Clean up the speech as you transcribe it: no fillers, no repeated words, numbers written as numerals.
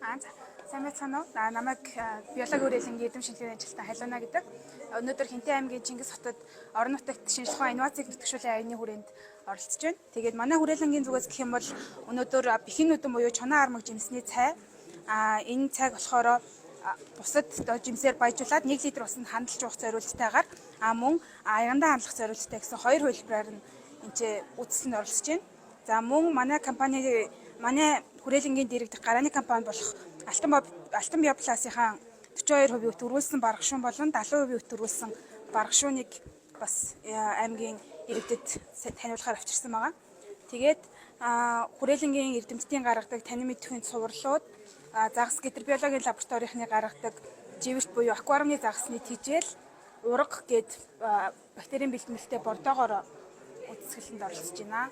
За сайн байцгаана уу? Намайг биологи хүрээлэнгийн эрдэм шинжилгээний ажилтан Халиуна гэдэг. Өнөөдөр Хинтээ аймгийн Чингис хотод орон нутагт шинжлэх ухааны инновацийг нутагшуулсан аяны хүрээнд оролцож байна. Тэгээд манай хүрээлэнгийн зүгээс гэх юм бол өнөөдөр бэхэн нүдэн буюу чоноо армаг жимсний цай энэ цайг болохоор бусад жимсээр баяжуулаад 1 литр усанд хандалж уух зорилттайгаар мөн аягандаа хандлах зорилттой гэсэн хоёр хувилбараар нь энэ үтсэнд оролцож байна. За мөн манай хүрээлэнгийн дэргэдэх гарааны компани болох Алтан Бяа Пласынхаа 42% өтөрүүлсэн баргашуун болон 70% өтөрүүлсэн баргашууныг бас аймгийн иргэдэд таниулахаар авчирсан байгаа. Тэгээд хүрээлэнгийн эрдэмтдийн гаргадаг танин мэдхийн цувралууд, загас гидробиологийн лабораторийнхны гаргадаг живэрт буюу аквариумны загасны тижэл, ураг гээд бактерийн бэлтгэлтэй бордоогоор үзэсгэлэнт оролцож байна.